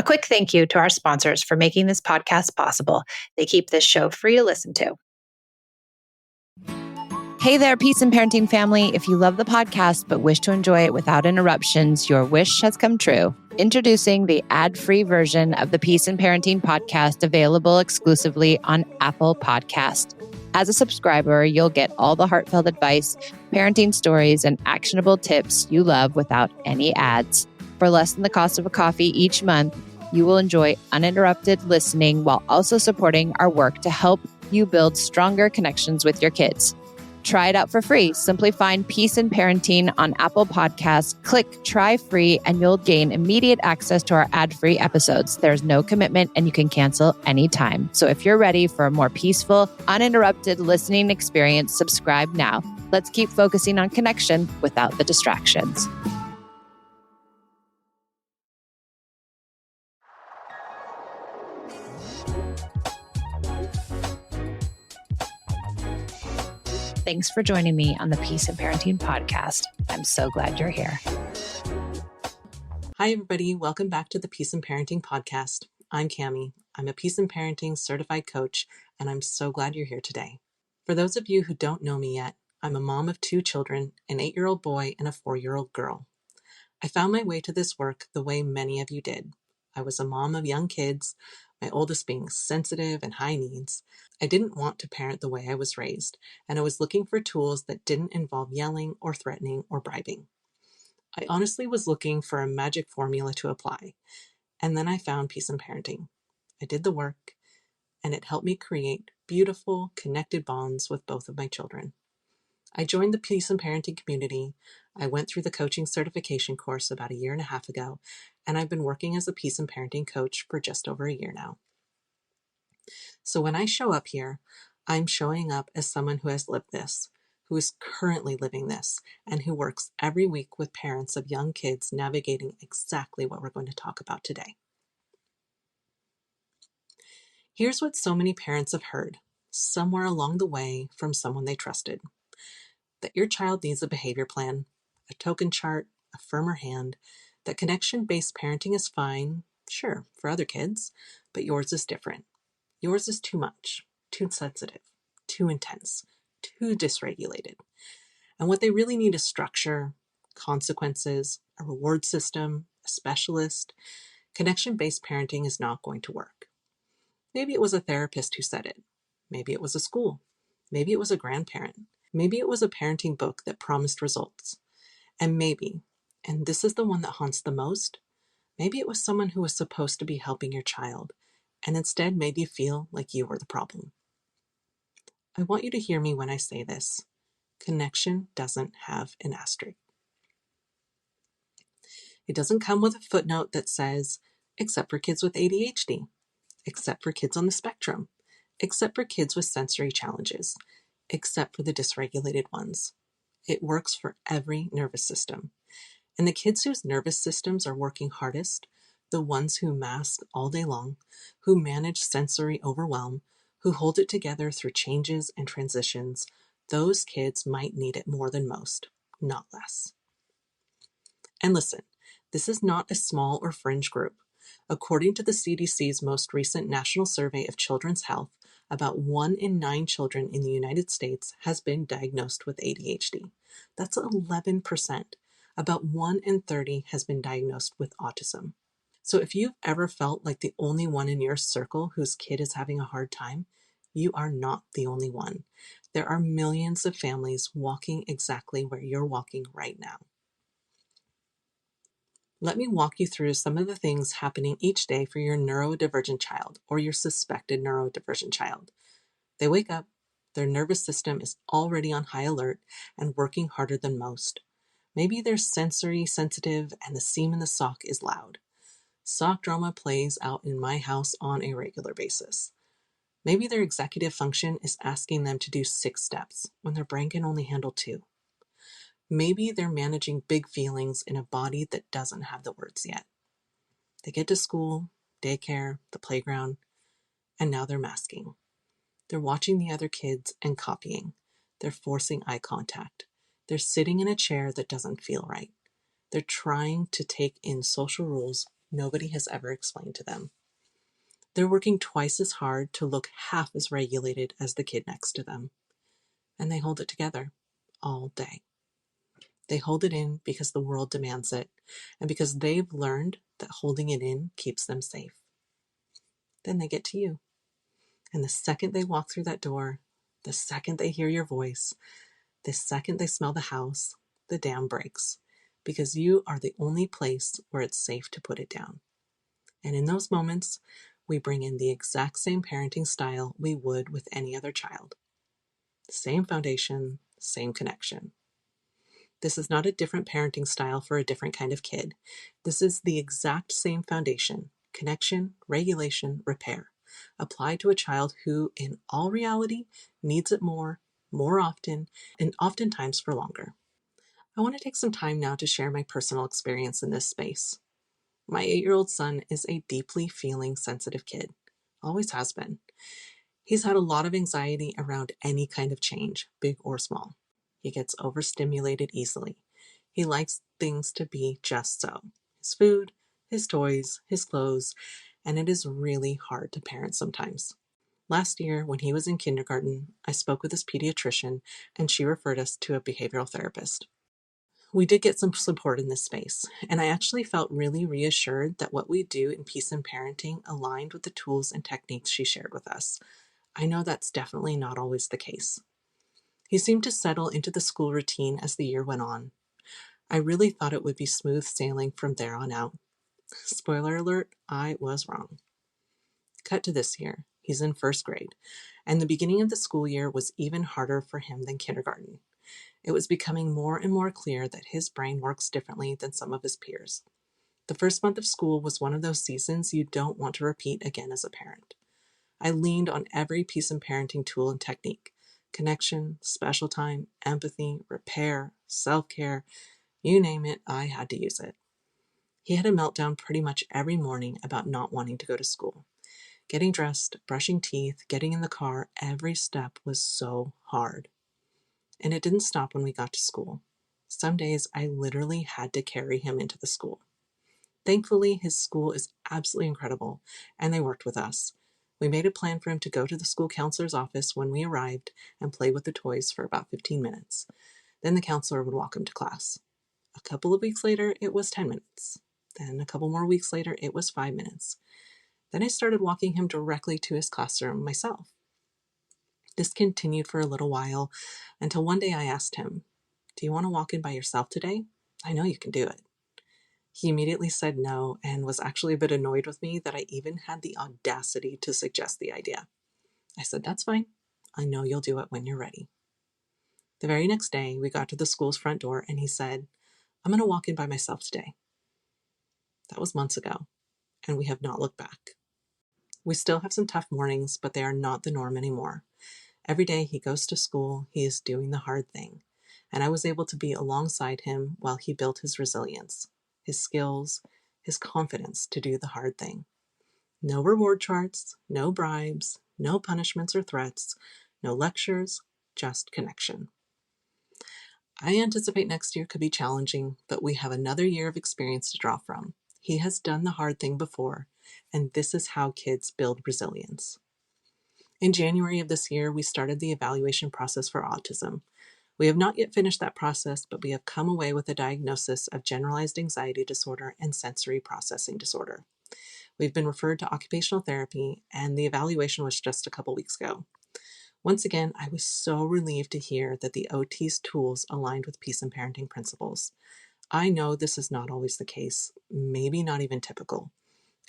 quick thank you to our sponsors for making this podcast possible. They keep this show free to listen to. Hey there, Peace and Parenting family. If you love the podcast but wish to enjoy it without interruptions, your wish has come true. Introducing the ad-free version of the Peace and Parenting podcast, available exclusively on Apple Podcast. As a subscriber, you'll get all the heartfelt advice, parenting stories, and actionable tips you love without any ads. For less than the cost of a coffee each month, you will enjoy uninterrupted listening while also supporting our work to help you build stronger connections with your kids. Try it out for free. Simply find Peace and Parenting on Apple Podcasts, click Try Free, and you'll gain immediate access to our ad-free episodes. There's no commitment and you can cancel anytime. So if you're ready for a more peaceful, uninterrupted listening experience, subscribe now. Let's keep focusing on connection without the distractions. Thanks for joining me on the Peace and Parenting podcast. I'm so glad you're here. Hi, everybody. Welcome back to the Peace and Parenting podcast. I'm Cammie. I'm a Peace and Parenting certified coach, and I'm so glad you're here today. For those of you who don't know me yet, I'm a mom of 2 children, an 8-year-old boy and a 4-year-old girl. I found my way to this work the way many of you did. I was a mom of young kids, my oldest being sensitive and high needs. I didn't want to parent the way I was raised, and I was looking for tools that didn't involve yelling or threatening or bribing. I honestly was looking for a magic formula to apply, and then I found Peace and Parenting. I did the work, and it helped me create beautiful, connected bonds with both of my children. I joined the Peace and Parenting community. I went through the coaching certification course about 1.5 years ago, and I've been working as a Peace and Parenting coach for just over a year now. So when I show up here, I'm showing up as someone who has lived this, who is currently living this, and who works every week with parents of young kids navigating exactly what we're going to talk about today. Here's what so many parents have heard somewhere along the way from someone they trusted: that your child needs a behavior plan, a token chart, a firmer hand, that connection-based parenting is fine, sure, for other kids, but yours is different. Yours is too much, too sensitive, too intense, too dysregulated. And what they really need is structure, consequences, a reward system, a specialist. Connection-based parenting is not going to work. Maybe it was a therapist who said it. Maybe it was a school. Maybe it was a grandparent. Maybe it was a parenting book that promised results. And maybe, and this is the one that haunts the most, maybe it was someone who was supposed to be helping your child and instead made you feel like you were the problem. I want you to hear me when I say this. Connection doesn't have an asterisk. It doesn't come with a footnote that says, except for kids with ADHD, except for kids on the spectrum, except for kids with sensory challenges, except for the dysregulated ones. It works for every nervous system. And the kids whose nervous systems are working hardest, the ones who mask all day long, who manage sensory overwhelm, who hold it together through changes and transitions, those kids might need it more than most, not less. And listen, this is not a small or fringe group. According to the CDC's most recent National Survey of Children's Health, about 1 in 9 children in the United States has been diagnosed with ADHD. That's 11%. About 1 in 30 has been diagnosed with autism. So if you've ever felt like the only one in your circle whose kid is having a hard time, you are not the only one. There are millions of families walking exactly where you're walking right now. Let me walk you through some of the things happening each day for your neurodivergent child or your suspected neurodivergent child. They wake up, their nervous system is already on high alert and working harder than most. Maybe they're sensory sensitive and the seam in the sock is loud. Sock drama plays out in my house on a regular basis. Maybe their executive function is asking them to do 6 steps when their brain can only handle 2. Maybe they're managing big feelings in a body that doesn't have the words yet. They get to school, daycare, the playground, and now they're masking. They're watching the other kids and copying. They're forcing eye contact. They're sitting in a chair that doesn't feel right. They're trying to take in social rules nobody has ever explained to them. They're working twice as hard to look half as regulated as the kid next to them. And they hold it together all day. They hold it in because the world demands it, and because they've learned that holding it in keeps them safe. Then they get to you. And the second they walk through that door, the second they hear your voice, the second they smell the house, the dam breaks, because you are the only place where it's safe to put it down. And in those moments, we bring in the exact same parenting style we would with any other child. Same foundation, same connection. This is not a different parenting style for a different kind of kid. This is the exact same foundation, connection, regulation, repair, applied to a child who, in all reality, needs it more often, and oftentimes for longer. I want to take some time now to share my personal experience in this space. My 8-year-old son is a deeply feeling, sensitive kid. Always has been. He's had a lot of anxiety around any kind of change, big or small. He gets overstimulated easily. He likes things to be just so. His food, his toys, his clothes, and it is really hard to parent sometimes. Last year, when he was in kindergarten, I spoke with his pediatrician and she referred us to a behavioral therapist. We did get some support in this space, and I actually felt really reassured that what we do in Peace and Parenting aligned with the tools and techniques she shared with us. I know that's definitely not always the case. He seemed to settle into the school routine as the year went on. I really thought it would be smooth sailing from there on out. Spoiler alert, I was wrong. Cut to this year. He's in first grade, and the beginning of the school year was even harder for him than kindergarten. It was becoming more and more clear that his brain works differently than some of his peers. The first month of school was one of those seasons you don't want to repeat again as a parent. I leaned on every Peace and Parenting tool and technique. Connection, special time, empathy, repair, self-care, you name it, I had to use it. He had a meltdown pretty much every morning about not wanting to go to school. Getting dressed, brushing teeth, getting in the car, every step was so hard. And it didn't stop when we got to school. Some days I literally had to carry him into the school. Thankfully, his school is absolutely incredible, and they worked with us. We made a plan for him to go to the school counselor's office when we arrived and play with the toys for about 15 minutes. Then the counselor would walk him to class. A couple of weeks later, it was 10 minutes. Then a couple more weeks later, it was 5 minutes. Then I started walking him directly to his classroom myself. This continued for a little while until one day I asked him, "Do you want to walk in by yourself today? I know you can do it." He immediately said no and was actually a bit annoyed with me that I even had the audacity to suggest the idea. I said, "That's fine. I know you'll do it when you're ready." The very next day, we got to the school's front door and he said, "I'm going to walk in by myself today." That was months ago, and we have not looked back. We still have some tough mornings, but they are not the norm anymore. Every day he goes to school, he is doing the hard thing, and I was able to be alongside him while he built his resilience, his skills, his confidence to do the hard thing. No reward charts, no bribes, no punishments or threats, no lectures, just connection. I anticipate next year could be challenging, but we have another year of experience to draw from. He has done the hard thing before, and this is how kids build resilience. In January of this year, we started the evaluation process for autism. We have not yet finished that process, but we have come away with a diagnosis of generalized anxiety disorder and sensory processing disorder. We've been referred to occupational therapy, and the evaluation was just a couple weeks ago. Once again, I was so relieved to hear that the OT's tools aligned with Peace and Parenting principles. I know this is not always the case, maybe not even typical.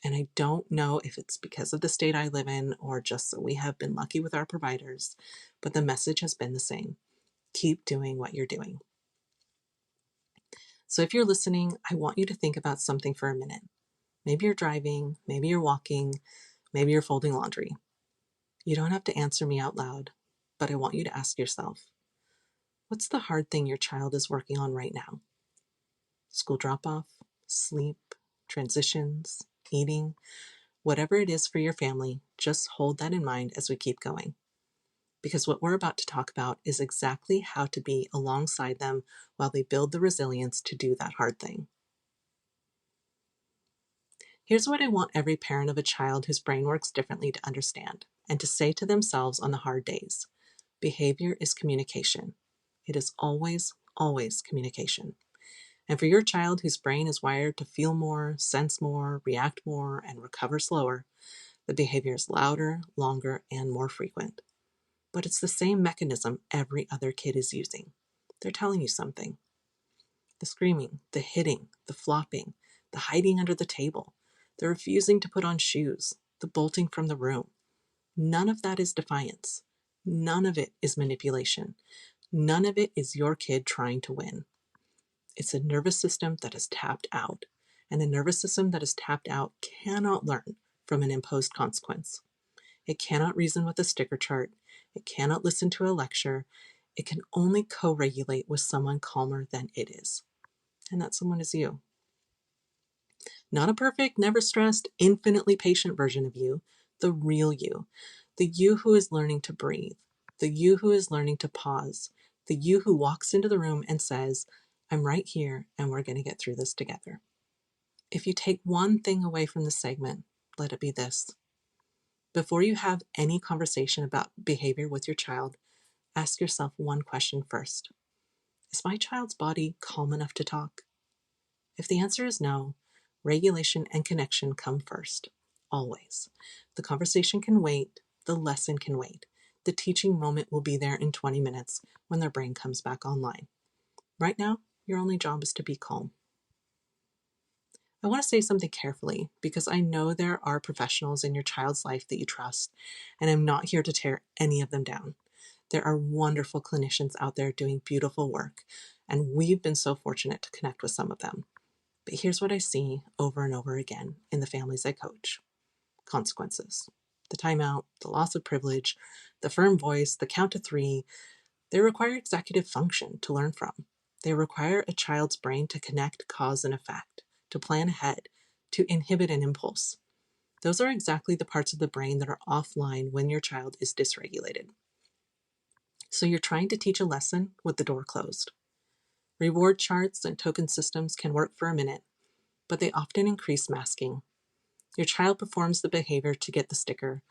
And I don't know if it's because of the state I live in or just that we have been lucky with our providers, but the message has been the same. Keep doing what you're doing. So if you're listening, I want you to think about something for a minute. Maybe you're driving, maybe you're walking, maybe you're folding laundry. You don't have to answer me out loud, but I want you to ask yourself, what's the hard thing your child is working on right now? School drop-off, sleep, transitions, eating, whatever it is for your family, just hold that in mind as we keep going. Because what we're about to talk about is exactly how to be alongside them while they build the resilience to do that hard thing. Here's what I want every parent of a child whose brain works differently to understand and to say to themselves on the hard days. Behavior is communication. It is always, always communication. And for your child whose brain is wired to feel more, sense more, react more, and recover slower, the behavior is louder, longer, and more frequent. But it's the same mechanism every other kid is using. They're telling you something. The screaming, the hitting, the flopping, the hiding under the table, the refusing to put on shoes, the bolting from the room. None of that is defiance. None of it is manipulation. None of it is your kid trying to win. It's a nervous system that is tapped out, and a nervous system that is tapped out cannot learn from an imposed consequence. It cannot reason with a sticker chart. It cannot listen to a lecture. It can only co-regulate with someone calmer than it is. And that someone is you. Not a perfect, never stressed, infinitely patient version of you, the real you. The you who is learning to breathe. The you who is learning to pause. The you who walks into the room and says, I'm right here and we're going to get through this together. If you take one thing away from this segment, let it be this. Before you have any conversation about behavior with your child, ask yourself one question first. Is my child's body calm enough to talk? If the answer is no, regulation and connection come first, always. The conversation can wait, the lesson can wait. The teaching moment will be there in 20 minutes when their brain comes back online. Right now, your only job is to be calm. I want to say something carefully because I know there are professionals in your child's life that you trust, and I'm not here to tear any of them down. There are wonderful clinicians out there doing beautiful work, and we've been so fortunate to connect with some of them. But here's what I see over and over again in the families I coach. Consequences. The timeout, the loss of privilege, the firm voice, the count to 3, they require executive function to learn from. They require a child's brain to connect cause and effect, to plan ahead, to inhibit an impulse. Those are exactly the parts of the brain that are offline when your child is dysregulated. So you're trying to teach a lesson with the door closed. Reward charts and token systems can work for a minute, but they often increase masking. Your child performs the behavior to get the sticker,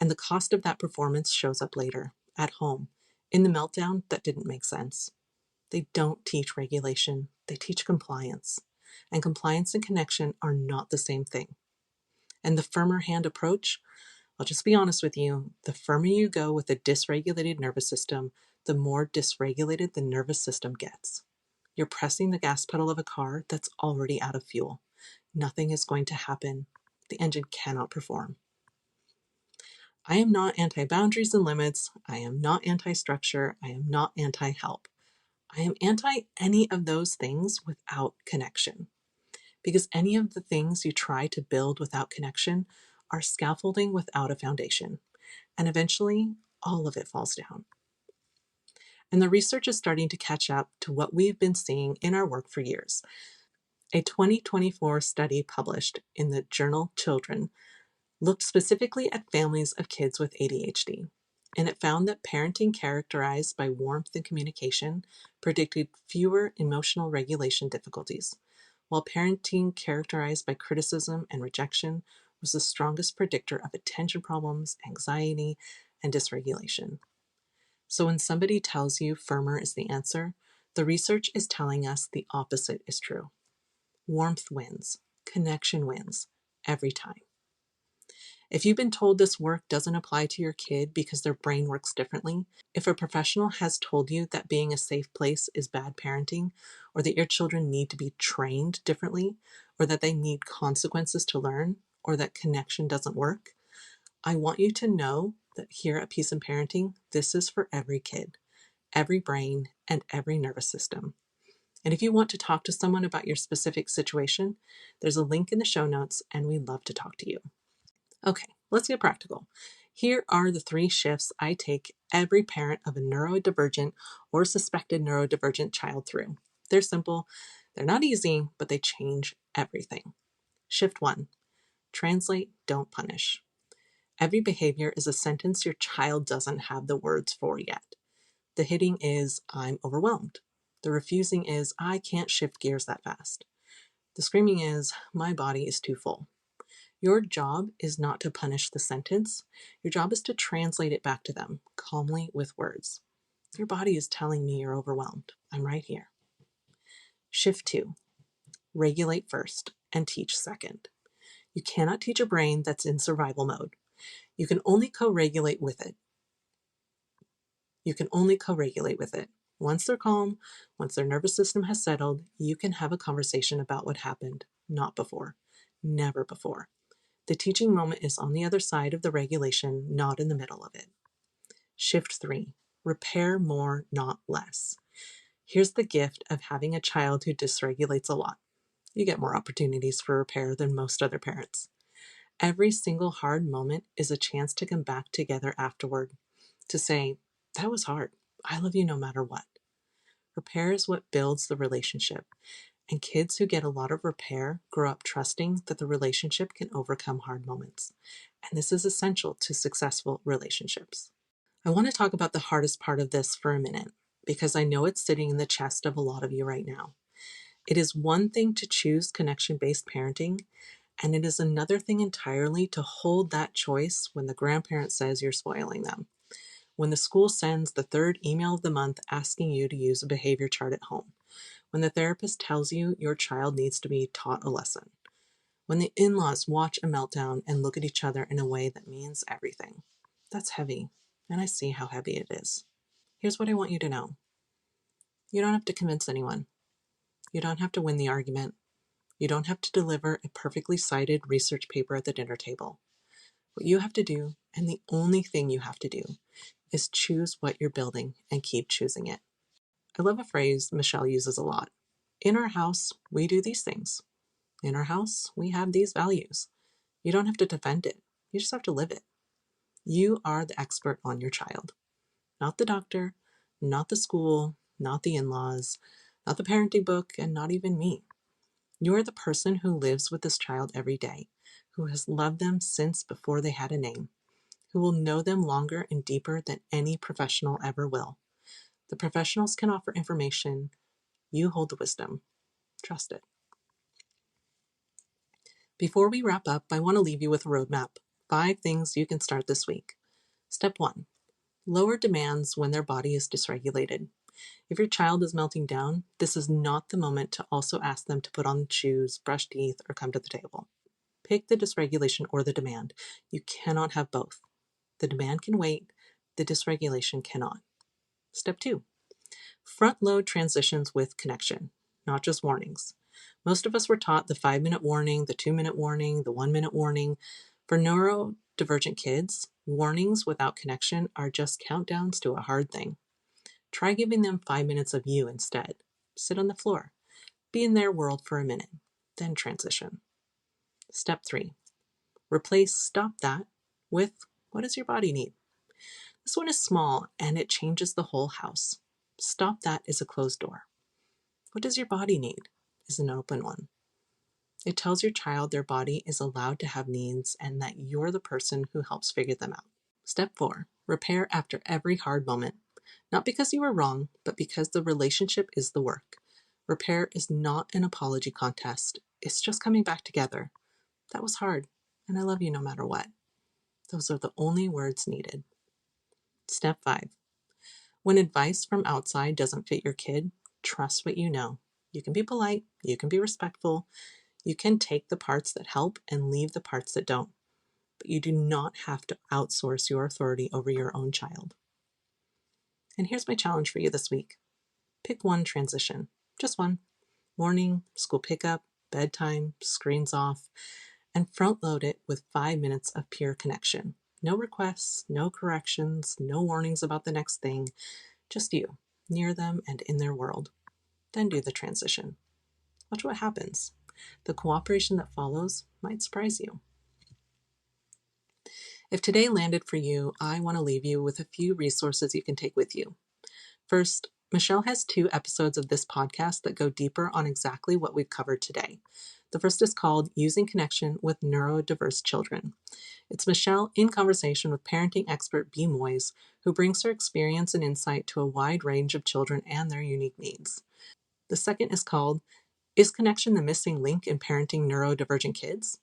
and the cost of that performance shows up later, at home, in the meltdown that didn't make sense. They don't teach regulation, they teach compliance. And compliance and connection are not the same thing. And the firmer hand approach, I'll just be honest with you, the firmer you go with a dysregulated nervous system, the more dysregulated the nervous system gets. You're pressing the gas pedal of a car that's already out of fuel. Nothing is going to happen. The engine cannot perform. I am not anti-boundaries and limits. I am not anti-structure. I am not anti-help. I am anti any of those things without connection. Because any of the things you try to build without connection are scaffolding without a foundation. And eventually, all of it falls down. And the research is starting to catch up to what we've been seeing in our work for years. A 2024 study published in the journal Children looked specifically at families of kids with ADHD, and it found that parenting characterized by warmth and communication predicted fewer emotional regulation difficulties, while parenting characterized by criticism and rejection was the strongest predictor of attention problems, anxiety, and dysregulation. So when somebody tells you firmer is the answer, the research is telling us the opposite is true. Warmth wins, connection wins, every time. If you've been told this work doesn't apply to your kid because their brain works differently, if a professional has told you that being a safe place is bad parenting, or that your children need to be trained differently, or that they need consequences to learn, or that connection doesn't work, I want you to know that here at Peace in Parenting, this is for every kid, every brain, and every nervous system. And if you want to talk to someone about your specific situation, there's a link in the show notes, and we'd love to talk to you. Okay, let's get practical. Here are the 3 shifts I take every parent of a neurodivergent or suspected neurodivergent child through. They're simple, they're not easy, but they change everything. Shift 1, translate, don't punish. Every behavior is a sentence your child doesn't have the words for yet. The hitting is, I'm overwhelmed. The refusing is, I can't shift gears that fast. The screaming is, my body is too full. Your job is not to punish the sentence. Your job is to translate it back to them calmly with words. Your body is telling me you're overwhelmed. I'm right here. Shift 2. Regulate first and teach second. You cannot teach a brain that's in survival mode. You can only co-regulate with it. Once they're calm, once their nervous system has settled, you can have a conversation about what happened, not before. Never before. The teaching moment is on the other side of the regulation, not in the middle of it. Shift 3. Repair more, not less. Here's the gift of having a child who dysregulates a lot. You get more opportunities for repair than most other parents. Every single hard moment is a chance to come back together afterward, to say, that was hard. I love you no matter what. Repair is what builds the relationship, and kids who get a lot of repair grow up trusting that the relationship can overcome hard moments. And this is essential to successful relationships. I want to talk about the hardest part of this for a minute, because I know it's sitting in the chest of a lot of you right now. It is one thing to choose connection-based parenting, and it is another thing entirely to hold that choice when the grandparent says you're spoiling them, when the school sends the third email of the month asking you to use a behavior chart at home, when the therapist tells you your child needs to be taught a lesson, when the in-laws watch a meltdown and look at each other in a way that means everything. That's heavy, and I see how heavy it is. Here's what I want you to know. You don't have to convince anyone. You don't have to win the argument. You don't have to deliver a perfectly cited research paper at the dinner table. What you have to do, and the only thing you have to do, is choose what you're building and keep choosing it. I love a phrase Michelle uses a lot. In our house, we do these things. In our house, we have these values. You don't have to defend it. You just have to live it. You are the expert on your child. Not the doctor, not the school, not the in-laws, not the parenting book, and not even me. You are the person who lives with this child every day, who has loved them since before they had a name, who will know them longer and deeper than any professional ever will. The professionals can offer information. You hold the wisdom. Trust it. Before we wrap up, I want to leave you with a roadmap. 5 things you can start this week. Step 1. Lower demands when their body is dysregulated. If your child is melting down, this is not the moment to also ask them to put on shoes, brush teeth, or come to the table. Pick the dysregulation or the demand. You cannot have both. The demand can wait. The dysregulation cannot. Step 2. Front load transitions with connection, not just warnings. Most of us were taught the 5-minute warning, the 2-minute warning, the 1-minute warning. For neurodivergent kids, warnings without connection are just countdowns to a hard thing. Try giving them 5 minutes of you instead. Sit on the floor. Be in their world for a minute, then transition. Step 3. Replace stop that with what does your body need? This one is small and it changes the whole house. Stop that is a closed door. What does your body need is an open one. It tells your child their body is allowed to have needs and that you're the person who helps figure them out. Step 4. Repair after every hard moment. Not because you were wrong, but because the relationship is the work. Repair is not an apology contest. It's just coming back together. That was hard, and I love you no matter what. Those are the only words needed. Step 5. When advice from outside doesn't fit your kid, trust what you know. You can be polite, you can be respectful, you can take the parts that help and leave the parts that don't. But you do not have to outsource your authority over your own child. And here's my challenge for you this week. Pick one transition, just one. Morning, school pickup, bedtime, screens off, and front load it with 5 minutes of pure connection. No requests, no corrections, no warnings about the next thing, just you, near them and in their world. Then do the transition. Watch what happens. The cooperation that follows might surprise you. If today landed for you, I want to leave you with a few resources you can take with you. First, Michelle has 2 episodes of this podcast that go deeper on exactly what we've covered today. The first is called Using Connection with Neurodiverse Children. It's Michelle in conversation with parenting expert B. Moyes, who brings her experience and insight to a wide range of children and their unique needs. The second is called Is Connection the Missing Link in Parenting Neurodivergent Kids?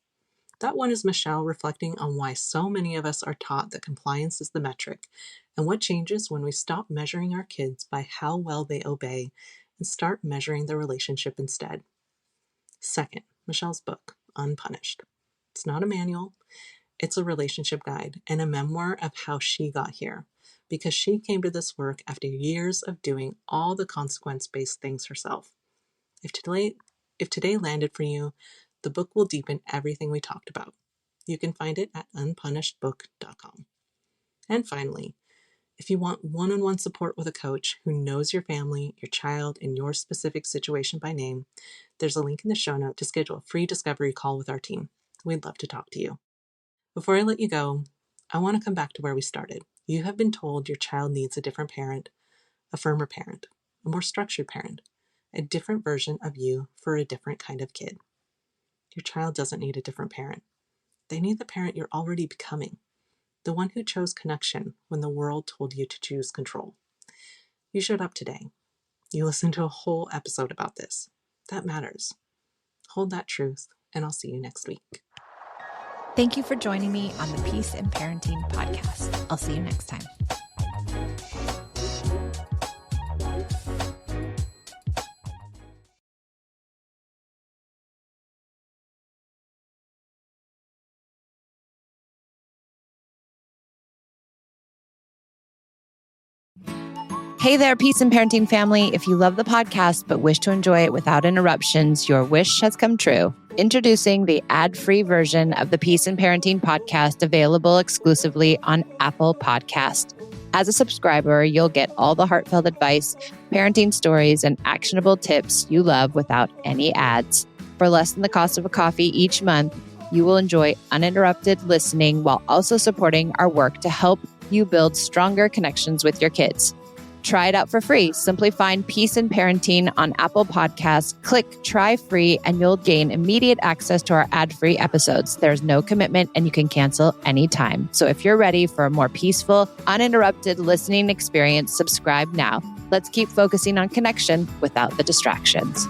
That one is Michelle reflecting on why so many of us are taught that compliance is the metric, and what changes when we stop measuring our kids by how well they obey and start measuring the relationship instead. Second, Michelle's book, Unpunished. It's not a manual, it's a relationship guide and a memoir of how she got here, because she came to this work after years of doing all the consequence-based things herself. If today landed for you, the book will deepen everything we talked about. You can find it at unpunishedbook.com. And finally, if you want one-on-one support with a coach who knows your family, your child, and your specific situation by name, there's a link in the show note to schedule a free discovery call with our team. We'd love to talk to you. Before I let you go, I want to come back to where we started. You have been told your child needs a different parent, a firmer parent, a more structured parent, a different version of you for a different kind of kid. Your child doesn't need a different parent. They need the parent you're already becoming, the one who chose connection when the world told you to choose control. You showed up today. You listened to a whole episode about this. That matters. Hold that truth, and I'll see you next week. Thank you for joining me on the Peace in Parenting podcast. I'll see you next time. Hey there, Peace in Parenting family. If you love the podcast but wish to enjoy it without interruptions, your wish has come true. Introducing the ad-free version of the Peace in Parenting podcast, available exclusively on Apple Podcast. As a subscriber, you'll get all the heartfelt advice, parenting stories, and actionable tips you love without any ads. For less than the cost of a coffee each month, you will enjoy uninterrupted listening while also supporting our work to help you build stronger connections with your kids. Try it out for free. Simply find Peace in Parenting on Apple Podcasts, click Try Free, and you'll gain immediate access to our ad-free episodes. There's no commitment and you can cancel anytime. So if you're ready for a more peaceful, uninterrupted listening experience, subscribe now. Let's keep focusing on connection without the distractions.